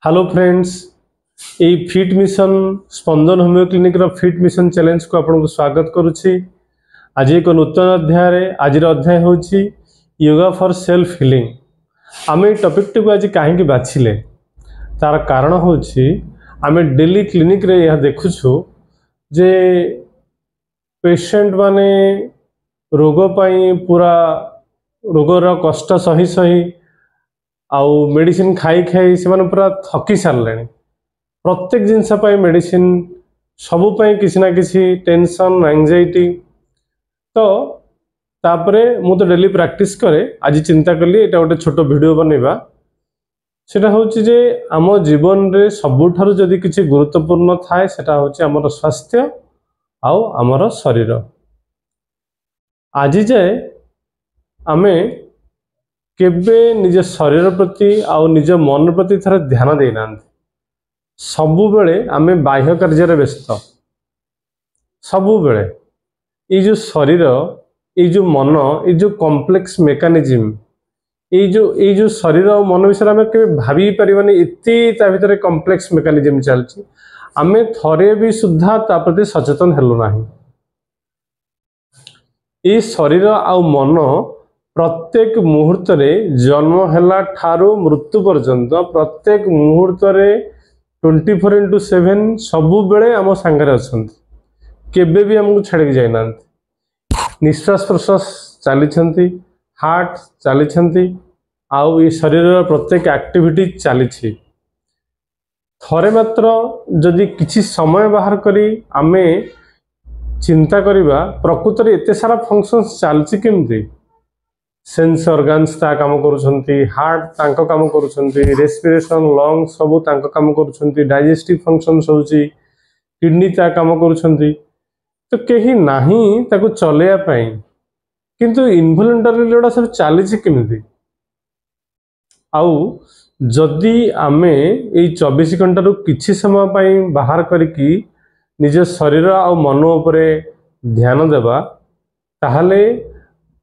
Hello friends, ये fit mission स्पंदन homeo clinic रो fit mission challenge को आपको स्वागत करुच्ची। आज एक नूतन अध्याय आज अध्याय होची योगा फॉर सेल्फ हिलिंग। आम टॉपिक टी आज कहीं बाछिले तार कारण होची आम डेली क्लिनिक रे यह देखुछु जे पेशेंट माने रोग पाई पूरा रोगर कष्ट सही सही आउ मेडिसिन खाई खाई से पूरा थकी सारे। प्रत्येक जिनस मेडिसिन सबुपाई किसी ना किसी टेंशन एंजाइटी तो तापरे मु तो डेली प्रैक्टिस करे। आज चिंता कली एटा गोटे छोट वीडियो बनैबा सेटा होची जे आम जीवन रे सबुठारु जदि किसी गुरुत्वपूर्ण थाए सेटा होची हमर स्वास्थ्य आउ हमर शरीर। आज जाए आमे केबे निज शरीर प्रति आउ निज मन प्रति थोड़ा ध्यान देना। सबु बेले आमे बाह्य कार्य व्यस्त, सबु बेले ये जो शरीर ये जो मन ये जो कॉम्प्लेक्स मेकानिज्म ये जो शरीर और मन विषय आमे केबे भाबी परिबानी इत्ती ता भितरे कॉम्प्लेक्स मेकानिज्म चलची। आमे थरे भी सुद्धा ता प्रति सचेतन हेलु नाही। ये शरीर आउ मन प्रत्येक मुहूर्त रे जन्म हेला ठारू मृत्यु पर्यंत प्रत्येक मुहूर्त रे 24/7 सबु बेले आम सांगरे अछंती, केबे भी हमको छाड़ी जाइना। निश्वास प्रश्वास चली, हार्ट चली, आउ ये शरीर प्रत्येक एक्टिविटी चली। थरे मात्र जदि किछि समय बाहर करी आमे चिंता करिबा प्रकृति एते सारा फंक्शंस चलची केमती। सेंस ऑर्गन्स ता काम करूछंती, हार्ट तांको काम करूछंती, रेस्पिरेशन लंग सबु तांको काम करूछंती, डाइजेस्टिव फंक्शंस होची, किडनी ता काम करूछंती। तो केही नाही ताको चलेया पई, किंतु इनवॉलंटरी लोडा सब चलीची केमती। आउ जदि आमे ए 24 घंटा रु किछि समय पई बाहर करके निज शरीर आ मन उपरे ध्यान देबा ताहले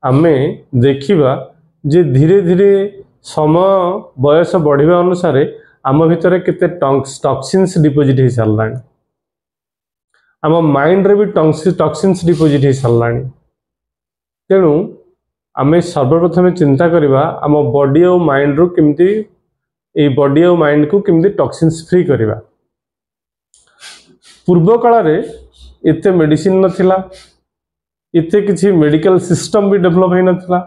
आमे देखिबा जे धीरे धीरे समय बयस बढ़िबा अनुसार आम भितर केते टॉक्सिन्स डिपोजिट हो सारलानी। आम माइंड रे भी टॉक्सिन्स डिपोजिट हो सारलानी। तेणु आमे सर्वप्रथम चिंता करिबा आम बॉडी और माइंड रो केमती ए बॉडी और माइंड को केमती टॉक्सिन्स फ्री करिबा। पूर्व काल रे एते मेडिसिन नथिला, इतने किसी मेडिकल सिस्टम भी डेभलप हो नाला।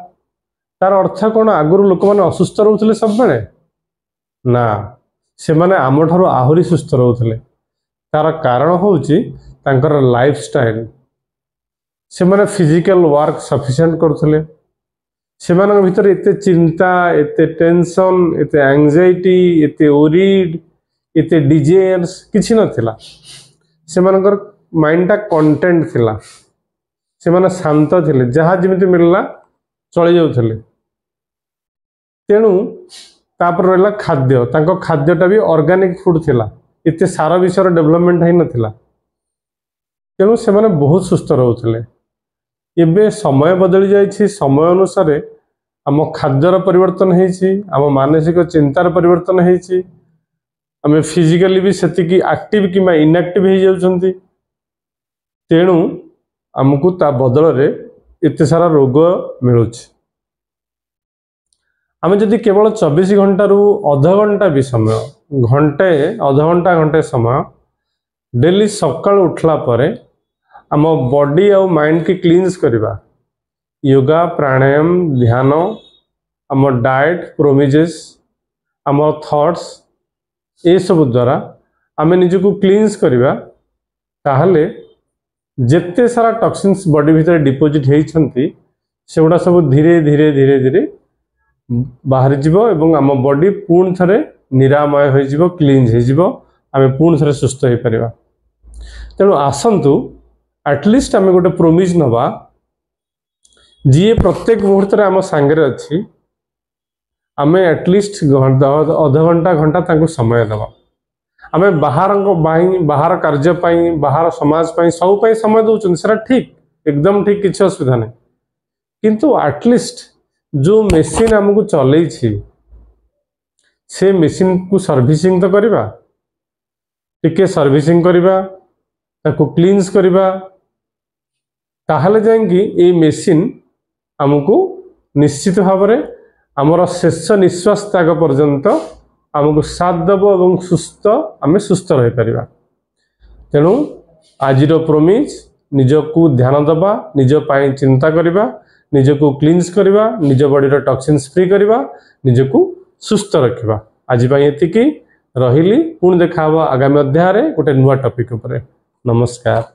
तार अर्थ कौन आगुरी लोक मैंने असुस्थ रोते सब बेले ना, से माने आम ठारू आहरी सुस्थ रोते। तार कारण होची तांकर लाइफ स्टाइल। से माने फिजिकल वर्क सफिशिएंट करथले, से माने भीतर एते चिंता एते टेंशन एते एंजाइटी एते ओरीड एते डिजायर्स किछि नथिला। से मानकर माइंड टा कंटेंट थिला, से माने शांत थिले, जहाँ जमिति मिलला चली जाउथले। तेणु तापर रहला खाद्य, तांको खाद्यटा भी ऑर्गेनिक फूड थिला, इते सारा विषय डेवलपमेंट है नथिला। तेणु से माने बहुत सुस्थ रहउथले। एबे समय बदली जाइछि, समय अनुसार आम खाद्यर परिवर्तन होइछि, आम मानसिक चिंतार परिवर्तन होइछि, आम फिजिकली भी सेतिकी एक्टिव किमा इनएक्टिव हो जाउछंती। तेणु आमको ता बदल रे इतने सारा रोग मिलुछि। आम जदि केवल 24 घंटा रु अध घंटा भी समय घंटे अध घंटा समय डेली सकाळ उठला परे आम बॉडी और माइंड की क्लीन्स करवा, योगा प्राणायाम ध्यान आम डाइट प्रोमिजेस आम थॉट्स ये सब द्वारा आम निजको क्लीन्स करवा, ताहले जेते सारा टॉक्सिन्स बॉडी भीतर डिपोजिट होइछंती सेगुड़ा सब धीरे धीरे धीरे धीरे बाहर जीवो एवं आम बॉडी पूर्ण थरे निरामय हो जीवो, क्लीन हो जीवो, आमे पूर्ण थरे सुस्थ हो परिबा। तेणु आसंतु एटलिस्ट आमे गोटे प्रोमिज नबा जी प्रत्येक मुहूर्त रे आम सांगरे अछि, आमे एटलिस्ट अध घंटा तांको समय दबा। आमे बाहर कार्य पाई बाहर समाज पाई सब पाई समय दउछन, सेरा ठीक एकदम ठीक, किछि असुविधा नहीं। किंतु एटलिस्ट जो मेसीन हमको चलैछि से मेसीन को सर्विसिंग तो करवा टिके सर्विसिंग करवा ताको क्लीन्स करवा ताहले जाएंगी ये मेसीन आमको निश्चित भाव में आमर शेष निश्वास त्याग पर्यंत आमको साथ देव और सुस्थ आम सुस्थ रही पार। तेणु आज प्रोमिज निजको ध्यान दबा निज पाई चिंता करवा निजको क्लीन्स करवा निज बॉडी टॉक्सिन्स फ्री करवा निजको सुस्थ रखा। आज ये रही पुणी देखा आगामी अध्याय गोटे नुआ टॉपिक उपरे। नमस्कार।